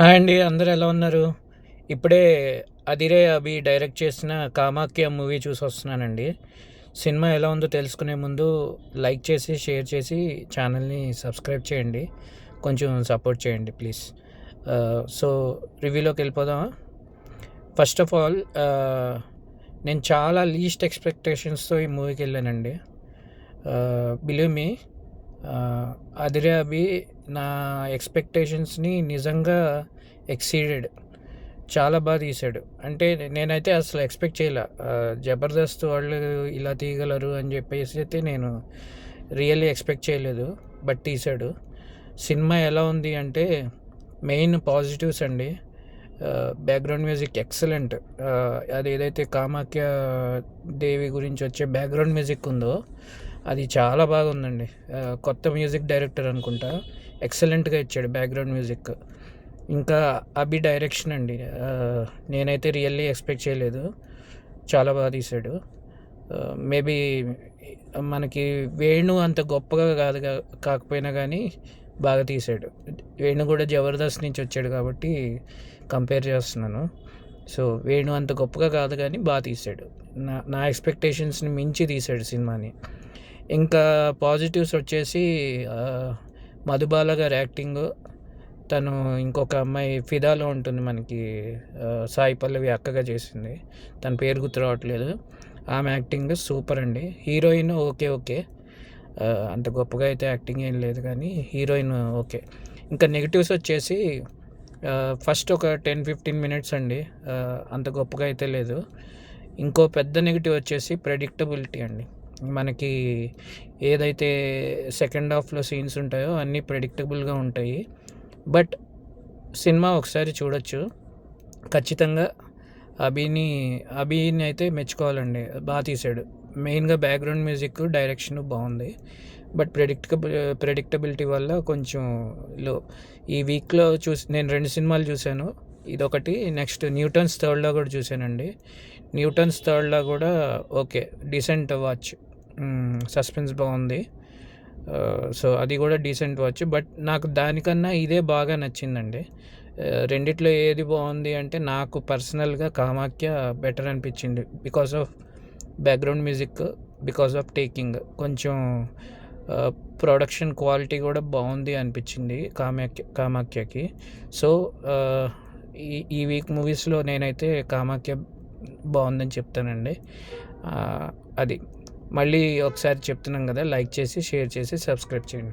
Hi అండి, అందరూ ఎలా ఉన్నారు? ఇప్పుడే 'అదిరే అభి' డైరెక్ట్ చేసిన 'కామాఖ్య' మూవీ చూసొస్తున్నానండి. సినిమా ఎలా ఉందో తెలుసుకునే ముందు లైక్ చేసి, షేర్ చేసి ఛానల్‌ని సబ్స్క్రైబ్ చేయండి. కొంచెం సపోర్ట్ చేయండి ప్లీజ్. సో రివ్యూలోకెళ్ళిపోదామా? ఫస్ట్ ఆఫ్ ఆల్ నేను చాలా లీస్ట్ ఎక్స్‌పెక్టేషన్స్‌తో ఈ మూవీకెళ్ళానండి. బిలీవ్ మీ, 'అదిరే అభి' నా ఎక్స్‌పెక్టేషన్స్‌ని నిజంగా ఎక్సీడెడ్. చాలా తీశాడు. అంటే నేనైతే అసలు ఎక్స్‌పెక్ట్ చేయలే. 'జబర్దస్త్' వాళ్ళు ఇలా తీయగలరు అని చెప్పేసి అయితే నేను రియల్లీ ఎక్స్‌పెక్ట్ చేయలేదు. బట్ తీశాడు. సినిమా ఎలా ఉంది అంటే మెయిన్ పాజిటివ్స్ అండి. Background music excellent. అదేదైతే కామాఖ్య దేవి గురించి వచ్చే బ్యాక్‌గ్రౌండ్ మ్యూజిక్ ఉందో అది చాలా బాగుందండి. కొత్త మ్యూజిక్ డైరెక్టర్ అనుకుంటా. ఎక్సలెంట్‌గా ఇచ్చాడు బ్యాక్‌గ్రౌండ్ మ్యూజిక్. ఇంకా అభి డైరెక్షన్ అండి, నేనైతే రియల్లీ ఎక్స్పెక్ట్ చేయలేదు. చాలా తీశాడు. మేబీ మనకి వేణు అంత గొప్పగా కాకపోయినా కానీ బాగా తీశాడు. వేణు కూడా జబర్దస్త్ నుంచి వచ్చాడు కాబట్టి కంపేర్ చేస్తున్నాను. సో వేణు అంత గొప్పగా కాదు కానీ బాగా తీశాడు. నా ఎక్స్పెక్టేషన్స్ని మించి తీశాడు సినిమాని. ఇంకా పాజిటివ్స్ వచ్చేసి మధుబాల గారి యాక్టింగ్. తను ఇంకొక అమ్మాయి ఫిదాలో ఉంటుంది మనకి, సాయి పల్లవి అక్కగా చేసింది. తన పేరు గుర్తు రావట్లేదు. ఆమె యాక్టింగ్ సూపర్ అండి. హీరోయిన్ ఓకే, అంత గొప్పగా అయితే యాక్టింగ్ ఏం లేదు కానీ హీరోయిన్ ఓకే. ఇంకా నెగిటివ్స్ వచ్చేసి ఫస్ట్ ఒక 10-15 మినిట్స్ అండి, అంత గొప్పగా అయితే లేదు. ఇంకో పెద్ద నెగిటివ్ వచ్చేసి ప్రెడిక్టబిలిటీ అండి. మనకి ఏదైతే సెకండ్ హాఫ్లో సీన్స్ ఉంటాయో అన్నీ ప్రెడిక్టబుల్గా ఉంటాయి. బట్ సినిమా ఒకసారి చూడొచ్చు ఖచ్చితంగా. అభిని అయితే మెచ్చుకోవాలండి, బాగా తీశాడు. మెయిన్గా బ్యాక్గ్రౌండ్ మ్యూజిక్, డైరెక్షన్ బాగుంది. బట్ ప్రెడిక్టబిలిటీ వల్ల కొంచెం లో. ఈ వీక్లో నేను 2 సినిమాలు చూశాను. ఇదొకటి, నెక్స్ట్ న్యూటన్స్ థర్డ్ లా కూడా చూశానండి. న్యూటన్స్ థర్డ్ లా కూడా ఓకే, డీసెంట్ వాచ్. సస్పెన్స్ బాగుంది. సో అది కూడా డీసెంట్ వాచ్. బట్ నాకు దానికన్నా ఇదే బాగా నచ్చిందండి. రెండిట్లో ఏది బాగుంది అంటే నాకు పర్సనల్గా కామాఖ్య బెటర్ అనిపించింది. Because of background music, because of taking, కొంచెం ప్రొడక్షన్ క్వాలిటీ కూడా బాగుంది అనిపించింది కామాఖ్యకి. సో ఈ వీక్ మూవీస్లో నేనైతే కామాఖ్య బాగుందని చెప్తానండి. అది మళ్ళీ ఒకసారి చెప్తున్నాం కదా, లైక్ చేసి, షేర్ చేసి, సబ్స్క్రైబ్ చేయండి.